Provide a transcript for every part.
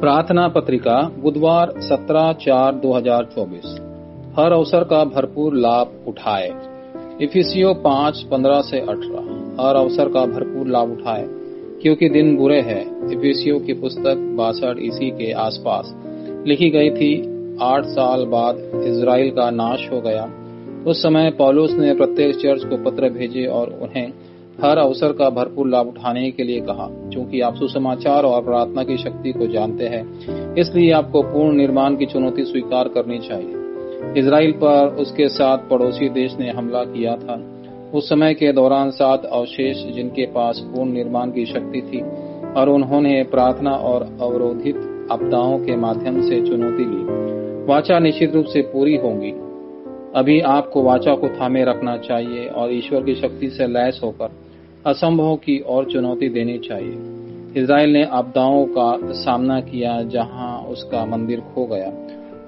प्रार्थना पत्रिका बुधवार 17/4/2024। हर अवसर का भरपूर लाभ उठाए। इफिसियों 5:15-18। हर अवसर का भरपूर लाभ उठाए क्योंकि दिन बुरे हैं। इफिसियों की पुस्तक 62 ईस्वी के आसपास लिखी गई थी। 8 साल बाद इजराइल का नाश हो गया। उस समय पौलुस ने प्रत्येक चर्च को पत्र भेजे और उन्हें हर अवसर का भरपूर लाभ उठाने के लिए कहा। क्योंकि आप सुसमाचार और प्रार्थना की शक्ति को जानते हैं, इसलिए आपको पूर्ण निर्माण की चुनौती स्वीकार करनी चाहिए। इजराइल पर उसके साथ पड़ोसी देश ने हमला किया था। उस समय के दौरान 7 अवशेष जिनके पास पूर्ण निर्माण की शक्ति थी और उन्होंने प्रार्थना और अवरोधित आपदाओं के माध्यम से चुनौती ली। वाचा निश्चित रूप से पूरी होंगी। अभी आपको वाचा को थामे रखना चाहिए और ईश्वर की शक्ति से लैस होकर असंभव की और चुनौती देनी चाहिए। इजराइल ने आपदाओं का सामना किया जहां उसका मंदिर खो गया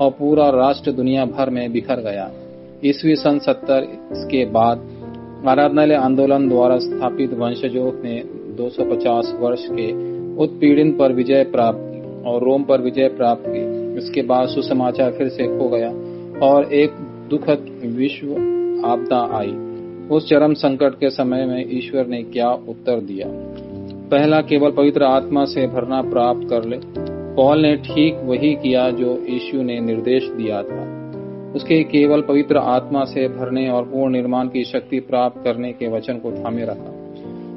और पूरा राष्ट्र दुनिया भर में बिखर गया। ईस्वी सन 70 के बाद आराधनालय आंदोलन द्वारा स्थापित वंशजों ने 250 वर्ष के उत्पीड़न पर विजय प्राप्त की और रोम पर विजय प्राप्त की। इसके बाद सुसमाचार फिर से खो गया और एक दुखद विश्व आपदा आई। उस चरम संकट के समय में ईश्वर ने क्या उत्तर दिया? पहला, केवल पवित्र आत्मा से भरना प्राप्त कर ले। पौल ने ठीक वही किया जो यीशु ने निर्देश दिया था। उसके केवल पवित्र आत्मा से भरने और पूर्ण निर्माण की शक्ति प्राप्त करने के वचन को थामे रखा।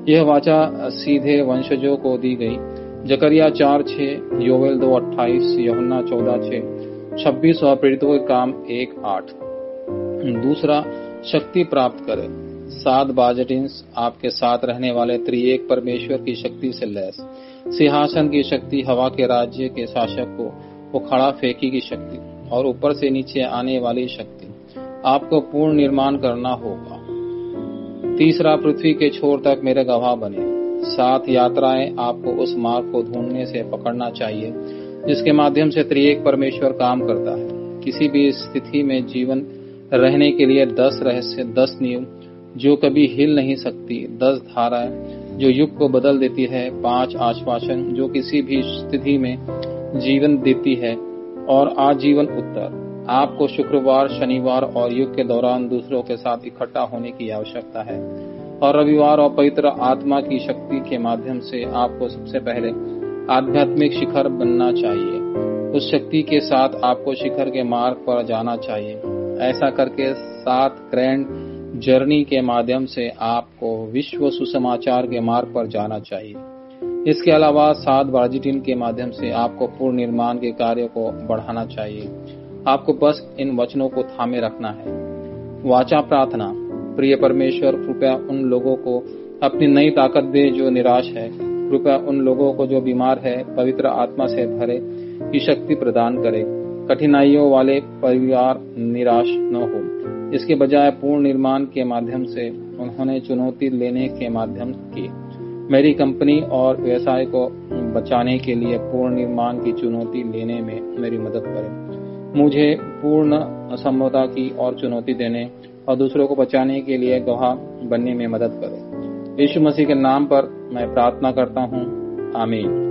यह वाचा सीधे वंशजों को दी गई। जकरिया 4:6, योवेल 2:28, यूहन्ना 14:6, 26 और प्रेरितों के काम 1:8। दूसरा, शक्ति प्राप्त करें। 7 बाजटिन्स आपके साथ रहने वाले त्रिएक परमेश्वर की शक्ति से लैस। सिंहासन की शक्ति, हवा के राज्य के शासक को उखाड़ा फेंकी की शक्ति और ऊपर से नीचे आने वाली शक्ति। आपको पूर्ण निर्माण करना होगा। तीसरा, पृथ्वी के छोर तक मेरे गवाह बने। 7 यात्राएं आपको उस मार्ग को ढूंढने से पकड़ना चाहिए जिसके माध्यम से त्रिएक परमेश्वर काम करता है। किसी भी स्थिति में जीवन रहने के लिए 10 रहस्य, 10 नियम जो कभी हिल नहीं सकती, 10 धाराएं जो युग को बदल देती है, 5 आश्वासन जो किसी भी स्थिति में जीवन देती है और आजीवन उत्तर। आपको शुक्रवार, शनिवार और युग के दौरान दूसरों के साथ इकट्ठा होने की आवश्यकता है और रविवार और पवित्र आत्मा की शक्ति के माध्यम से आपको सबसे पहले आध्यात्मिक शिखर बनना चाहिए। उस शक्ति के साथ आपको शिखर के मार्ग पर जाना चाहिए। ऐसा करके 7 ग्रैंड जर्नी के माध्यम से आपको विश्व सुसमाचार के मार्ग पर जाना चाहिए। इसके अलावा 7 बाजिटिन के माध्यम से आपको पूर्ण निर्माण के कार्य को बढ़ाना चाहिए। आपको बस इन वचनों को थामे रखना है। वाचा प्रार्थना। प्रिय परमेश्वर, कृपया उन लोगों को अपनी नई ताकत दे जो निराश है। कृपया उन लोगों को जो बीमार है पवित्र आत्मा से भरे की शक्ति प्रदान करे। कठिनाइयों वाले परिवार निराश न हो, इसके बजाय पूर्ण निर्माण के माध्यम से उन्होंने चुनौती लेने के माध्यम की। मेरी कंपनी और व्यवसाय को बचाने के लिए पूर्ण निर्माण की चुनौती लेने में मेरी मदद करें। मुझे पूर्ण असंभवता की और चुनौती देने और दूसरों को बचाने के लिए गवाह बनने में मदद करें। यीशु मसीह के नाम पर मैं प्रार्थना करता हूँ। आमीन।